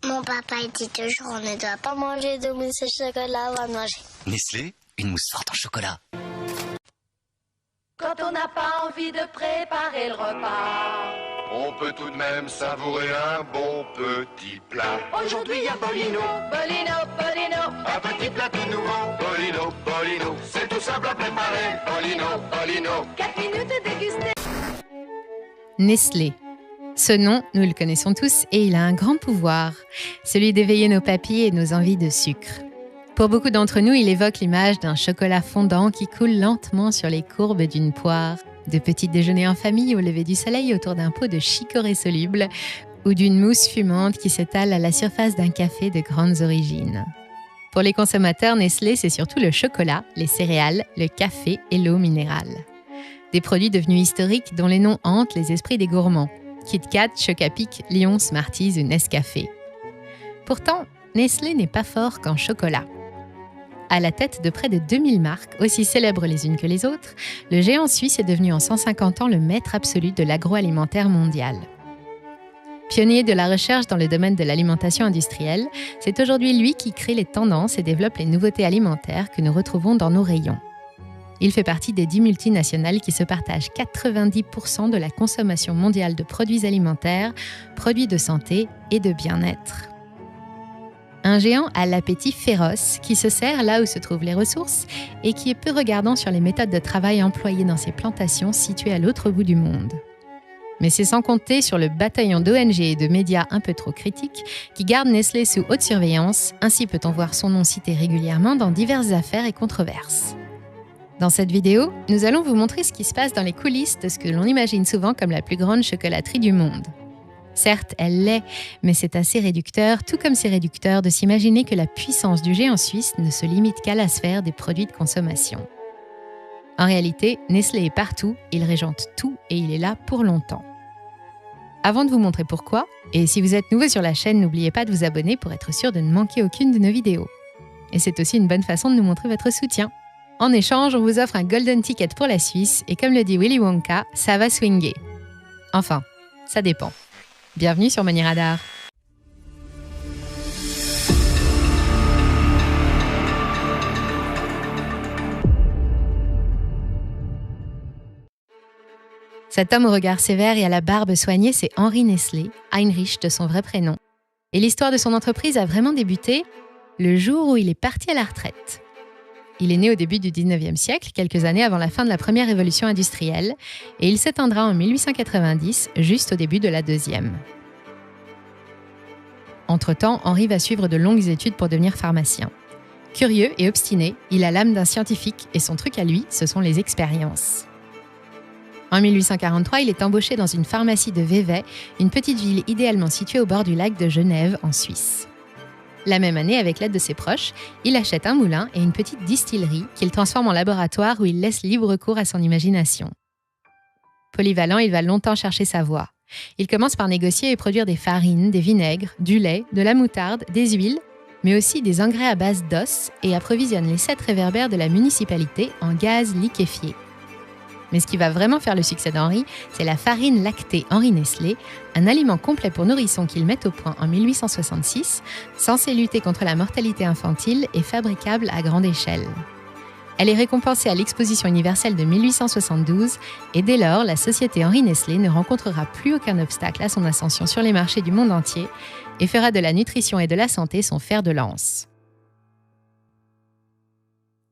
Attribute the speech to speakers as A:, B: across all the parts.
A: Mon papa il dit toujours on ne doit pas manger de mousse au chocolat avant de manger.
B: Nestlé, une mousse forte en chocolat.
C: Quand on n'a pas envie de préparer le repas,
D: on peut tout de même savourer un bon petit plat.
C: Aujourd'hui il y a Bolino, Bolino, Bolino.
D: Un petit plat tout nouveau, Bolino, Bolino. C'est tout simple à préparer, Bolino, Bolino.
C: 4 minutes de déguster.
E: Nestlé. Ce nom, nous le connaissons tous et il a un grand pouvoir, celui d'éveiller nos papilles et nos envies de sucre. Pour beaucoup d'entre nous, il évoque l'image d'un chocolat fondant qui coule lentement sur les courbes d'une poire, de petits déjeuners en famille au lever du soleil autour d'un pot de chicorée soluble ou d'une mousse fumante qui s'étale à la surface d'un café de grandes origines. Pour les consommateurs, Nestlé, c'est surtout le chocolat, les céréales, le café et l'eau minérale. Des produits devenus historiques dont les noms hantent les esprits des gourmands. Kit Kat, Chocapic, Lion, Smarties ou Nescafé. Pourtant, Nestlé n'est pas fort qu'en chocolat. À la tête de près de 2000 marques, aussi célèbres les unes que les autres, le géant suisse est devenu en 150 ans le maître absolu de l'agroalimentaire mondial. Pionnier de la recherche dans le domaine de l'alimentation industrielle, c'est aujourd'hui lui qui crée les tendances et développe les nouveautés alimentaires que nous retrouvons dans nos rayons. Il fait partie des 10 multinationales qui se partagent 90% de la consommation mondiale de produits alimentaires, produits de santé et de bien-être. Un géant à l'appétit féroce qui se sert là où se trouvent les ressources et qui est peu regardant sur les méthodes de travail employées dans ses plantations situées à l'autre bout du monde. Mais c'est sans compter sur le bataillon d'ONG et de médias un peu trop critiques qui gardent Nestlé sous haute surveillance, ainsi peut-on voir son nom cité régulièrement dans diverses affaires et controverses. Dans cette vidéo, nous allons vous montrer ce qui se passe dans les coulisses de ce que l'on imagine souvent comme la plus grande chocolaterie du monde. Certes, elle l'est, mais c'est assez réducteur, tout comme c'est réducteur de s'imaginer que la puissance du géant suisse ne se limite qu'à la sphère des produits de consommation. En réalité, Nestlé est partout, il régente tout et il est là pour longtemps. Avant de vous montrer pourquoi, et si vous êtes nouveau sur la chaîne, n'oubliez pas de vous abonner pour être sûr de ne manquer aucune de nos vidéos. Et c'est aussi une bonne façon de nous montrer votre soutien. En échange, on vous offre un golden ticket pour la Suisse et comme le dit Willy Wonka, ça va swinguer. Enfin, ça dépend. Bienvenue sur Mani Radar. Cet homme au regard sévère et à la barbe soignée, c'est Henri Nestlé, Heinrich de son vrai prénom. Et l'histoire de son entreprise a vraiment débuté le jour où il est parti à la retraite. Il est né au début du 19e siècle, quelques années avant la fin de la première révolution industrielle, et il s'éteindra en 1890, juste au début de la deuxième. Entre-temps, Henri va suivre de longues études pour devenir pharmacien. Curieux et obstiné, il a l'âme d'un scientifique et son truc à lui, ce sont les expériences. En 1843, il est embauché dans une pharmacie de Vevey, une petite ville idéalement située au bord du lac de Genève, en Suisse. La même année, avec l'aide de ses proches, il achète un moulin et une petite distillerie qu'il transforme en laboratoire où il laisse libre cours à son imagination. Polyvalent, il va longtemps chercher sa voie. Il commence par négocier et produire des farines, des vinaigres, du lait, de la moutarde, des huiles, mais aussi des engrais à base d'os et approvisionne les 7 réverbères de la municipalité en gaz liquéfié. Mais ce qui va vraiment faire le succès d'Henri, c'est la farine lactée Henri Nestlé, un aliment complet pour nourrissons qu'il met au point en 1866, censé lutter contre la mortalité infantile et fabricable à grande échelle. Elle est récompensée à l'Exposition universelle de 1872 et dès lors, la société Henri Nestlé ne rencontrera plus aucun obstacle à son ascension sur les marchés du monde entier et fera de la nutrition et de la santé son fer de lance.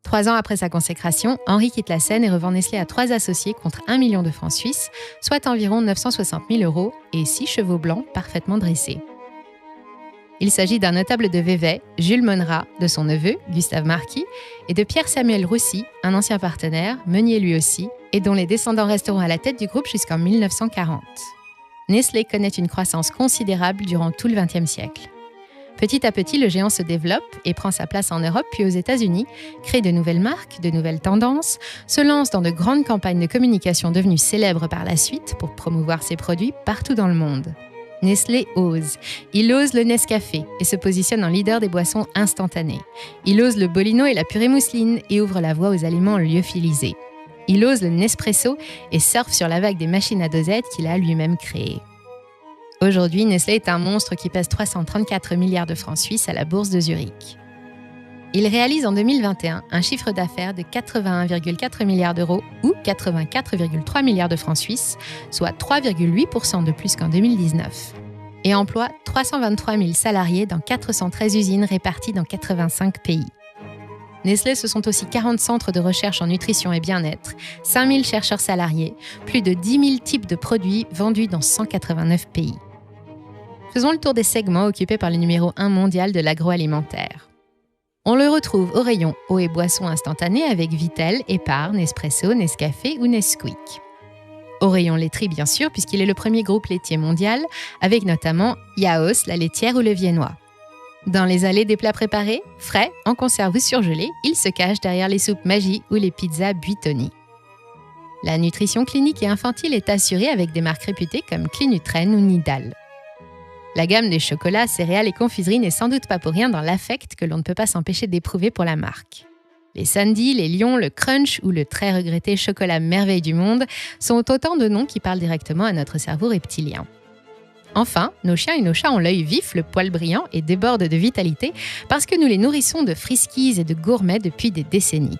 E: 3 ans après sa consécration, Henri quitte la scène et revend Nestlé à 3 associés contre 1 million de francs suisses, soit environ 960 000 € et 6 chevaux blancs parfaitement dressés. Il s'agit d'un notable de Vevey, Jules Monnerat, de son neveu, Gustave Marquis, et de Pierre-Samuel Roussy, un ancien partenaire, meunier lui aussi, et dont les descendants resteront à la tête du groupe jusqu'en 1940. Nestlé connaît une croissance considérable durant tout le XXe siècle. Petit à petit, le géant se développe et prend sa place en Europe puis aux États-Unis, crée de nouvelles marques, de nouvelles tendances, se lance dans de grandes campagnes de communication devenues célèbres par la suite pour promouvoir ses produits partout dans le monde. Nestlé ose. Il ose le Nescafé et se positionne en leader des boissons instantanées. Il ose le Bolino et la purée mousseline et ouvre la voie aux aliments lyophilisés. Il ose le Nespresso et surfe sur la vague des machines à dosette qu'il a lui-même créées. Aujourd'hui, Nestlé est un monstre qui pèse 334 milliards de francs suisses à la bourse de Zurich. Il réalise en 2021 un chiffre d'affaires de 81,4 milliards d'euros ou 84,3 milliards de francs suisses, soit 3,8% de plus qu'en 2019, et emploie 323 000 salariés dans 413 usines réparties dans 85 pays. Nestlé, ce sont aussi 40 centres de recherche en nutrition et bien-être, 5 000 chercheurs salariés, plus de 10 000 types de produits vendus dans 189 pays. Faisons le tour des segments occupés par le numéro 1 mondial de l'agroalimentaire. On le retrouve au rayon eau et boissons instantanées avec Vittel, Épar, Nespresso, Nescafé ou Nesquik. Au rayon laiterie bien sûr, puisqu'il est le premier groupe laitier mondial, avec notamment Yaos, la laitière ou le viennois. Dans les allées des plats préparés, frais, en conserve ou surgelés, il se cache derrière les soupes Maggi ou les pizzas Buitoni. La nutrition clinique et infantile est assurée avec des marques réputées comme Clinutren ou Nidal. La gamme des chocolats, céréales et confiseries n'est sans doute pas pour rien dans l'affect que l'on ne peut pas s'empêcher d'éprouver pour la marque. Les Sundae, les Lions, le Crunch ou le très regretté chocolat merveille du monde sont autant de noms qui parlent directement à notre cerveau reptilien. Enfin, nos chiens et nos chats ont l'œil vif, le poil brillant et débordent de vitalité parce que nous les nourrissons de friskies et de gourmets depuis des décennies.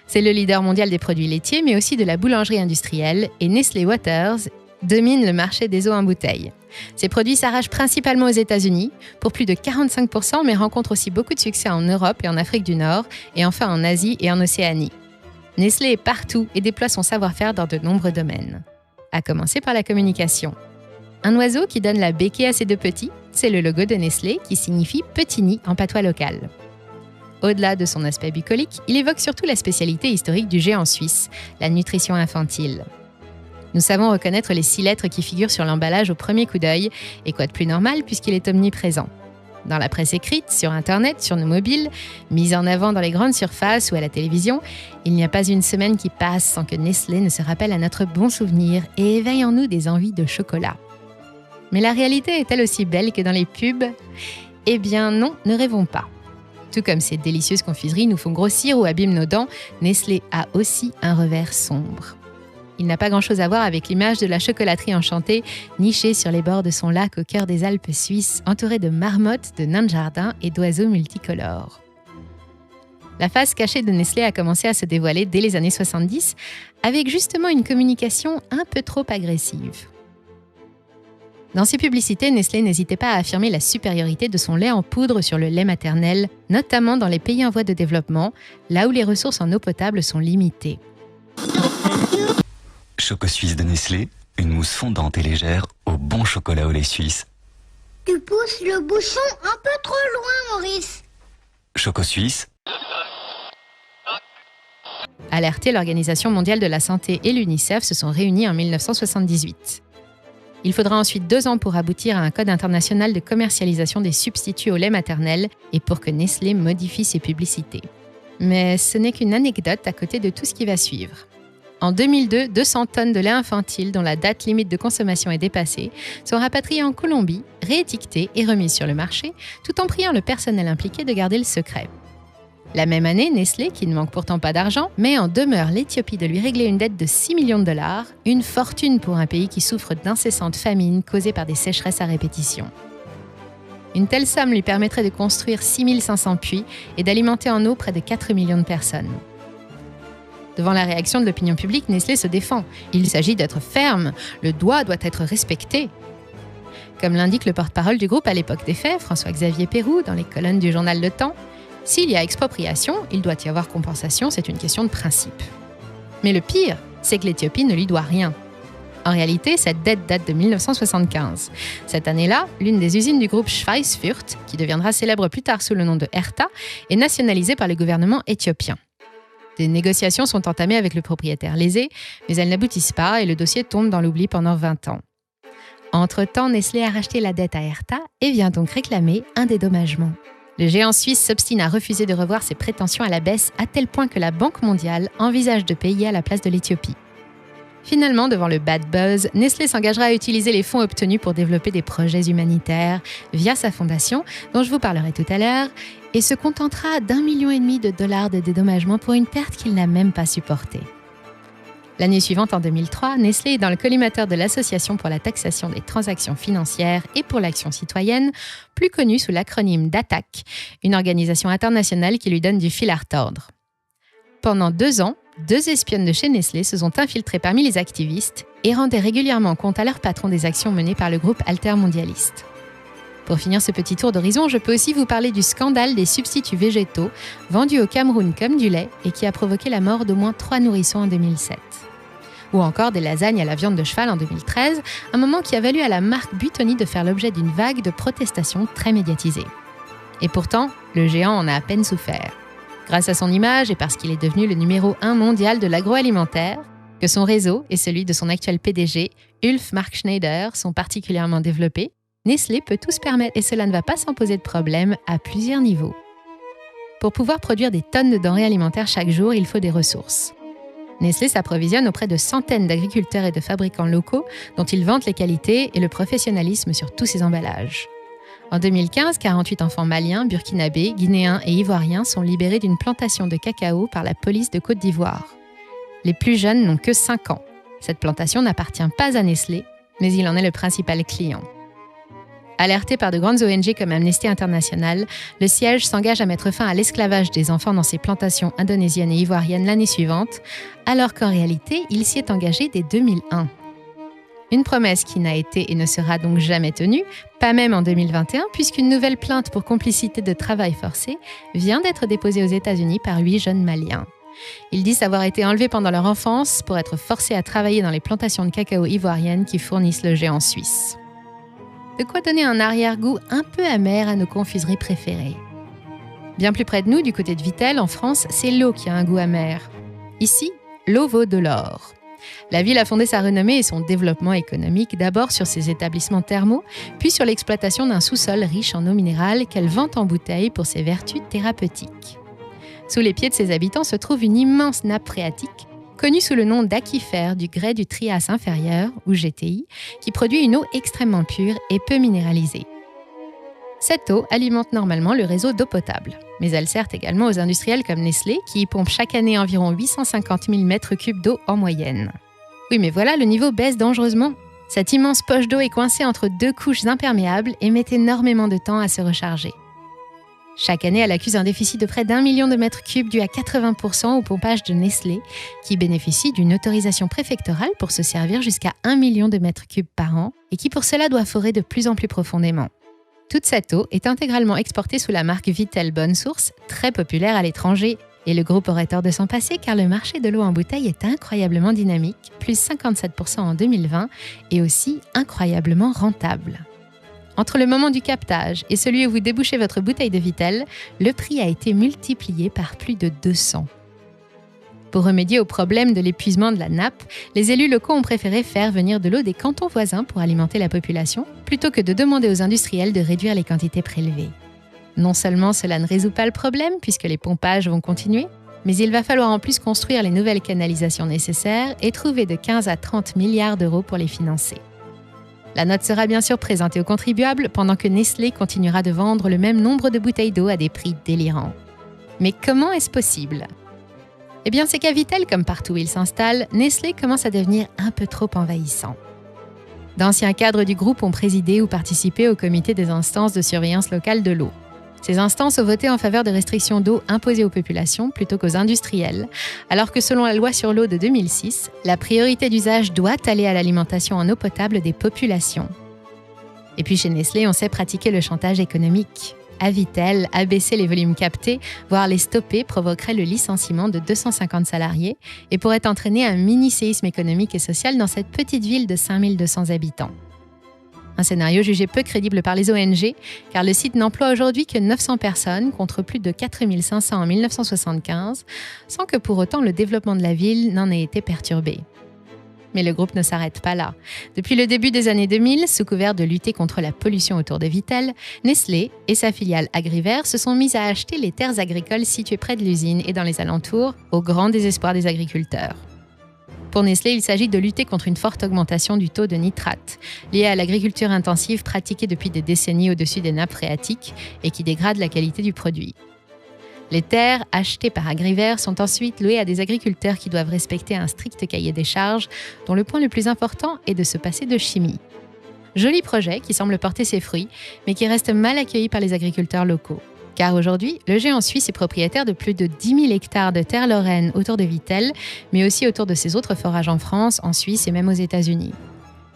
E: C'est le leader mondial des produits laitiers, mais aussi de la boulangerie industrielle, et Nestlé Waters domine le marché des eaux en bouteille. Ces produits s'arrachent principalement aux États-Unis, pour plus de 45%, mais rencontrent aussi beaucoup de succès en Europe et en Afrique du Nord, et enfin en Asie et en Océanie. Nestlé est partout et déploie son savoir-faire dans de nombreux domaines. À commencer par la communication. Un oiseau qui donne la béquille à ses deux petits, c'est le logo de Nestlé qui signifie « petit nid » en patois local. Au-delà de son aspect bucolique, il évoque surtout la spécialité historique du géant suisse, la nutrition infantile. Nous savons reconnaître les 6 lettres qui figurent sur l'emballage au premier coup d'œil, et quoi de plus normal puisqu'il est omniprésent. Dans la presse écrite, sur Internet, sur nos mobiles, mis en avant dans les grandes surfaces ou à la télévision, il n'y a pas une semaine qui passe sans que Nestlé ne se rappelle à notre bon souvenir et éveille en nous des envies de chocolat. Mais la réalité est-elle aussi belle que dans les pubs ? Eh bien non, ne rêvons pas. Tout comme ces délicieuses confiseries nous font grossir ou abîment nos dents, Nestlé a aussi un revers sombre. Il n'a pas grand-chose à voir avec l'image de la chocolaterie enchantée, nichée sur les bords de son lac au cœur des Alpes suisses, entourée de marmottes, de nains de jardin et d'oiseaux multicolores. La face cachée de Nestlé a commencé à se dévoiler dès les années 70, avec justement une communication un peu trop agressive. Dans ses publicités, Nestlé n'hésitait pas à affirmer la supériorité de son lait en poudre sur le lait maternel, notamment dans les pays en voie de développement, là où les ressources en eau potable sont limitées.
B: Choco Suisse de Nestlé, une mousse fondante et légère au bon chocolat au lait suisse.
A: Tu pousses le bouchon un peu trop loin, Maurice.
B: Choco Suisse.
E: Alertés, l'Organisation mondiale de la santé et l'UNICEF se sont réunis en 1978. Il faudra ensuite 2 ans pour aboutir à un code international de commercialisation des substituts au lait maternel et pour que Nestlé modifie ses publicités. Mais ce n'est qu'une anecdote à côté de tout ce qui va suivre. En 2002, 200 tonnes de lait infantile dont la date limite de consommation est dépassée sont rapatriées en Colombie, réétiquetées et remises sur le marché, tout en priant le personnel impliqué de garder le secret. La même année, Nestlé, qui ne manque pourtant pas d'argent, met en demeure l'Éthiopie de lui régler une dette de 6 millions de dollars, une fortune pour un pays qui souffre d'incessantes famines causées par des sécheresses à répétition. Une telle somme lui permettrait de construire 6500 puits et d'alimenter en eau près de 4 millions de personnes. Devant la réaction de l'opinion publique, Nestlé se défend. Il s'agit d'être ferme, le droit doit être respecté. Comme l'indique le porte-parole du groupe à l'époque des faits, François-Xavier Pérou, dans les colonnes du journal Le Temps, s'il y a expropriation, il doit y avoir compensation, c'est une question de principe. Mais le pire, c'est que l'Éthiopie ne lui doit rien. En réalité, cette dette date de 1975. Cette année-là, l'une des usines du groupe Schweizfurt, qui deviendra célèbre plus tard sous le nom de Herta, est nationalisée par le gouvernement éthiopien. Des négociations sont entamées avec le propriétaire lésé, mais elles n'aboutissent pas et le dossier tombe dans l'oubli pendant 20 ans. Entre-temps, Nestlé a racheté la dette à Herta et vient donc réclamer un dédommagement. Le géant suisse s'obstine à refuser de revoir ses prétentions à la baisse à tel point que la Banque mondiale envisage de payer à la place de l'Éthiopie. Finalement, devant le bad buzz, Nestlé s'engagera à utiliser les fonds obtenus pour développer des projets humanitaires via sa fondation, dont je vous parlerai tout à l'heure, et se contentera d'1,5 million de dollars de dédommagement pour une perte qu'il n'a même pas supportée. L'année suivante, en 2003, Nestlé est dans le collimateur de l'Association pour la taxation des transactions financières et pour l'action citoyenne, plus connue sous l'acronyme d'ATTAC, une organisation internationale qui lui donne du fil à retordre. Pendant 2 ans, 2 espionnes de chez Nestlé se sont infiltrées parmi les activistes et rendaient régulièrement compte à leur patron des actions menées par le groupe altermondialiste. Pour finir ce petit tour d'horizon, je peux aussi vous parler du scandale des substituts végétaux vendus au Cameroun comme du lait et qui a provoqué la mort d'au moins 3 nourrissons en 2007. Ou encore des lasagnes à la viande de cheval en 2013, un moment qui a valu à la marque Buitoni de faire l'objet d'une vague de protestations très médiatisée. Et pourtant, le géant en a à peine souffert. Grâce à son image et parce qu'il est devenu le numéro 1 mondial de l'agroalimentaire, que son réseau et celui de son actuel PDG, Ulf Mark-Schneider, sont particulièrement développés, Nestlé peut tout se permettre et cela ne va pas sans poser de problème à plusieurs niveaux. Pour pouvoir produire des tonnes de denrées alimentaires chaque jour, il faut des ressources. Nestlé s'approvisionne auprès de centaines d'agriculteurs et de fabricants locaux dont il vante les qualités et le professionnalisme sur tous ses emballages. En 2015, 48 enfants maliens, burkinabés, guinéens et ivoiriens sont libérés d'une plantation de cacao par la police de Côte d'Ivoire. Les plus jeunes n'ont que 5 ans. Cette plantation n'appartient pas à Nestlé, mais il en est le principal client. Alerté par de grandes ONG comme Amnesty International, le siège s'engage à mettre fin à l'esclavage des enfants dans ses plantations indonésiennes et ivoiriennes l'année suivante, alors qu'en réalité, il s'y est engagé dès 2001. Une promesse qui n'a été et ne sera donc jamais tenue, pas même en 2021, puisqu'une nouvelle plainte pour complicité de travail forcé vient d'être déposée aux États-Unis par 8 jeunes Maliens. Ils disent avoir été enlevés pendant leur enfance pour être forcés à travailler dans les plantations de cacao ivoiriennes qui fournissent le géant suisse. De quoi donner un arrière-goût un peu amer à nos confiseries préférées. Bien plus près de nous, du côté de Vittel, en France, c'est l'eau qui a un goût amer. Ici, l'eau vaut de l'or. La ville a fondé sa renommée et son développement économique d'abord sur ses établissements thermaux, puis sur l'exploitation d'un sous-sol riche en eau minérale qu'elle vend en bouteille pour ses vertus thérapeutiques. Sous les pieds de ses habitants se trouve une immense nappe phréatique, connue sous le nom d'aquifère du grès du Trias inférieur, ou GTI, qui produit une eau extrêmement pure et peu minéralisée. Cette eau alimente normalement le réseau d'eau potable, mais elle sert également aux industriels comme Nestlé, qui y pompent chaque année environ 850 000 mètres cubes d'eau en moyenne. Oui, mais voilà, le niveau baisse dangereusement. Cette immense poche d'eau est coincée entre 2 couches imperméables et met énormément de temps à se recharger. Chaque année, elle accuse un déficit de près d'1 million de mètres cubes dû à 80% au pompage de Nestlé, qui bénéficie d'une autorisation préfectorale pour se servir jusqu'à 1 million de mètres cubes par an et qui pour cela doit forer de plus en plus profondément. Toute cette eau est intégralement exportée sous la marque Vittel Bonne Source, très populaire à l'étranger, et le groupe aurait tort de s'en passer car le marché de l'eau en bouteille est incroyablement dynamique, plus 57% en 2020, et aussi incroyablement rentable. Entre le moment du captage et celui où vous débouchez votre bouteille de Vittel, le prix a été multiplié par plus de 200. Pour remédier au problème de l'épuisement de la nappe, les élus locaux ont préféré faire venir de l'eau des cantons voisins pour alimenter la population, plutôt que de demander aux industriels de réduire les quantités prélevées. Non seulement cela ne résout pas le problème, puisque les pompages vont continuer, mais il va falloir en plus construire les nouvelles canalisations nécessaires et trouver de 15 à 30 milliards d'euros pour les financer. La note sera bien sûr présentée aux contribuables pendant que Nestlé continuera de vendre le même nombre de bouteilles d'eau à des prix délirants. Mais comment est-ce possible ? Eh bien, c'est qu'à Vittel, comme partout où il s'installe, Nestlé commence à devenir un peu trop envahissant. D'anciens cadres du groupe ont présidé ou participé au comité des instances de surveillance locale de l'eau. Ces instances ont voté en faveur de restrictions d'eau imposées aux populations plutôt qu'aux industriels, alors que selon la loi sur l'eau de 2006, la priorité d'usage doit aller à l'alimentation en eau potable des populations. Et puis chez Nestlé, on sait pratiquer le chantage économique. À Vittel, abaisser les volumes captés, voire les stopper, provoquerait le licenciement de 250 salariés et pourrait entraîner un mini-séisme économique et social dans cette petite ville de 5200 habitants. Un scénario jugé peu crédible par les ONG, car le site n'emploie aujourd'hui que 900 personnes contre plus de 4500 en 1975, sans que pour autant le développement de la ville n'en ait été perturbé. Mais le groupe ne s'arrête pas là. Depuis le début des années 2000, sous couvert de lutter contre la pollution autour de Vittel, Nestlé et sa filiale Agrivert se sont mises à acheter les terres agricoles situées près de l'usine et dans les alentours, au grand désespoir des agriculteurs. Pour Nestlé, il s'agit de lutter contre une forte augmentation du taux de nitrate, liée à l'agriculture intensive pratiquée depuis des décennies au-dessus des nappes phréatiques et qui dégrade la qualité du produit. Les terres achetées par AgriVert sont ensuite louées à des agriculteurs qui doivent respecter un strict cahier des charges, dont le point le plus important est de se passer de chimie. Joli projet qui semble porter ses fruits, mais qui reste mal accueilli par les agriculteurs locaux. Car aujourd'hui, le géant suisse est propriétaire de plus de 10 000 hectares de terre lorraine autour de Vittel, mais aussi autour de ses autres forages en France, en Suisse et même aux États-Unis.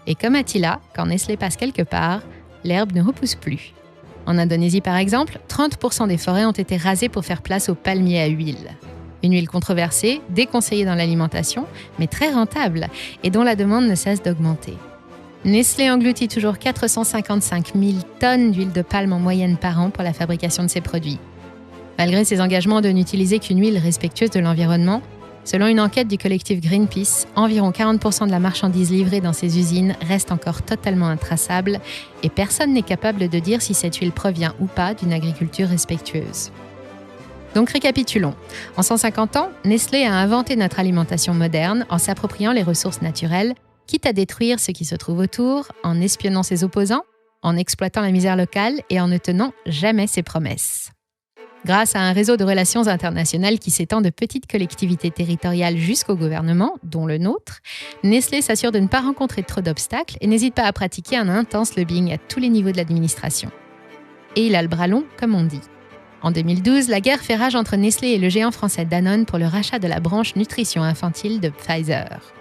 E: Et comme Attila, quand Nestlé passe quelque part, l'herbe ne repousse plus. En Indonésie par exemple, 30% des forêts ont été rasées pour faire place aux palmiers à huile. Une huile controversée, déconseillée dans l'alimentation, mais très rentable et dont la demande ne cesse d'augmenter. Nestlé engloutit toujours 455 000 tonnes d'huile de palme en moyenne par an pour la fabrication de ses produits. Malgré ses engagements de n'utiliser qu'une huile respectueuse de l'environnement, selon une enquête du collectif Greenpeace, environ 40% de la marchandise livrée dans ces usines reste encore totalement intraçable et personne n'est capable de dire si cette huile provient ou pas d'une agriculture respectueuse. Donc récapitulons. En 150 ans, Nestlé a inventé notre alimentation moderne en s'appropriant les ressources naturelles, quitte à détruire ce qui se trouve autour, en espionnant ses opposants, en exploitant la misère locale et en ne tenant jamais ses promesses. Grâce à un réseau de relations internationales qui s'étend de petites collectivités territoriales jusqu'au gouvernement, dont le nôtre, Nestlé s'assure de ne pas rencontrer trop d'obstacles et n'hésite pas à pratiquer un intense lobbying à tous les niveaux de l'administration. Et il a le bras long, comme on dit. En 2012, la guerre fait rage entre Nestlé et le géant français Danone pour le rachat de la branche nutrition infantile de Pfizer.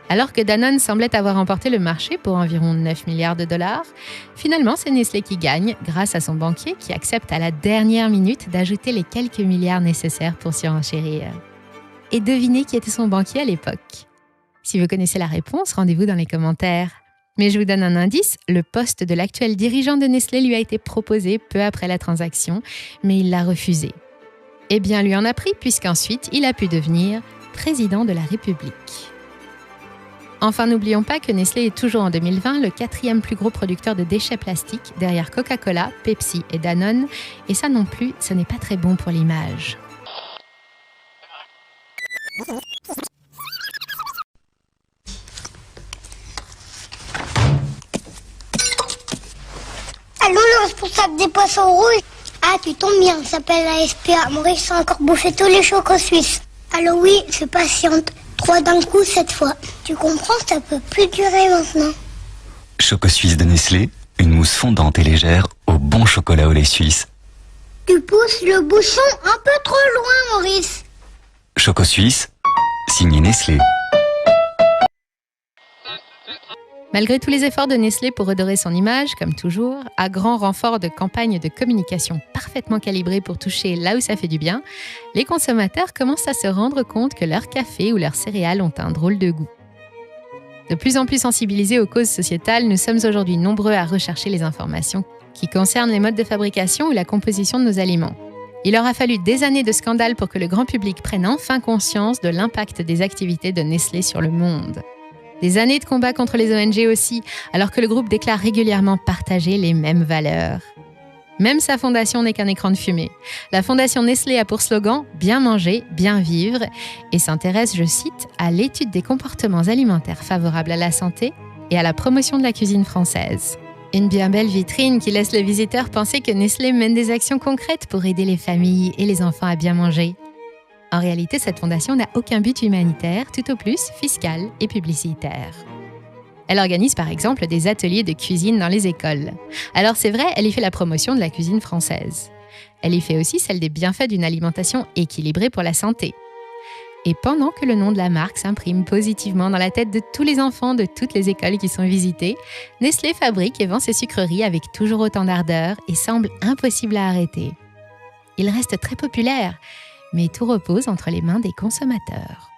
E: Alors que Danone semblait avoir remporté le marché pour environ 9 milliards de dollars, finalement c'est Nestlé qui gagne grâce à son banquier qui accepte à la dernière minute d'ajouter les quelques milliards nécessaires pour surenchérir. Et devinez qui était son banquier à l'époque. Si vous connaissez la réponse, rendez-vous dans les commentaires. Mais je vous donne un indice, le poste de l'actuel dirigeant de Nestlé lui a été proposé peu après la transaction, mais il l'a refusé. Eh bien, lui en a pris puisqu'ensuite il a pu devenir président de la République. Enfin, n'oublions pas que Nestlé est toujours en 2020 le 4e plus gros producteur de déchets plastiques derrière Coca-Cola, Pepsi et Danone. Et ça non plus, ce n'est pas très bon pour l'image.
A: Allô, le responsable des poissons rouges? Ah, tu tombes bien, ça s'appelle la SPA. Maurice a encore bouffé tous les chocos suisses. Alors oui, fais patiente. 3 d'un coup cette fois. Tu comprends, ça peut plus durer maintenant.
B: Choco Suisse de Nestlé, une mousse fondante et légère au bon chocolat au lait suisse.
A: Tu pousses le bouchon un peu trop loin, Maurice.
B: Choco Suisse, signé Nestlé.
E: Malgré tous les efforts de Nestlé pour redorer son image, comme toujours, à grand renfort de campagnes de communication parfaitement calibrées pour toucher là où ça fait du bien, les consommateurs commencent à se rendre compte que leur café ou leurs céréales ont un drôle de goût. De plus en plus sensibilisés aux causes sociétales, nous sommes aujourd'hui nombreux à rechercher les informations qui concernent les modes de fabrication ou la composition de nos aliments. Il aura fallu des années de scandales pour que le grand public prenne enfin conscience de l'impact des activités de Nestlé sur le monde. Des années de combat contre les ONG aussi, alors que le groupe déclare régulièrement partager les mêmes valeurs. Même sa fondation n'est qu'un écran de fumée. La fondation Nestlé a pour slogan « Bien manger, bien vivre » et s'intéresse, je cite, à l'étude des comportements alimentaires favorables à la santé et à la promotion de la cuisine française. Une bien belle vitrine qui laisse le visiteur penser que Nestlé mène des actions concrètes pour aider les familles et les enfants à bien manger. En réalité, cette fondation n'a aucun but humanitaire, tout au plus fiscal et publicitaire. Elle organise par exemple des ateliers de cuisine dans les écoles. Alors c'est vrai, elle y fait la promotion de la cuisine française. Elle y fait aussi celle des bienfaits d'une alimentation équilibrée pour la santé. Et pendant que le nom de la marque s'imprime positivement dans la tête de tous les enfants de toutes les écoles qui sont visitées, Nestlé fabrique et vend ses sucreries avec toujours autant d'ardeur et semble impossible à arrêter. Il reste très populaire, mais tout repose entre les mains des consommateurs.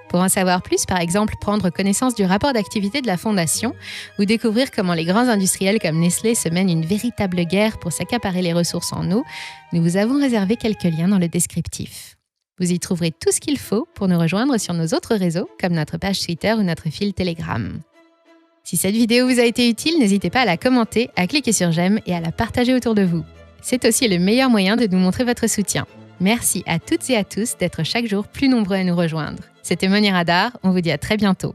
E: Pour en savoir plus, par exemple, prendre connaissance du rapport d'activité de la Fondation ou découvrir comment les grands industriels comme Nestlé se mènent une véritable guerre pour s'accaparer les ressources en eau, nous vous avons réservé quelques liens dans le descriptif. Vous y trouverez tout ce qu'il faut pour nous rejoindre sur nos autres réseaux, comme notre page Twitter ou notre fil Telegram. Si cette vidéo vous a été utile, n'hésitez pas à la commenter, à cliquer sur j'aime et à la partager autour de vous. C'est aussi le meilleur moyen de nous montrer votre soutien. Merci à toutes et à tous d'être chaque jour plus nombreux à nous rejoindre. C'était Monique Radar, on vous dit à très bientôt.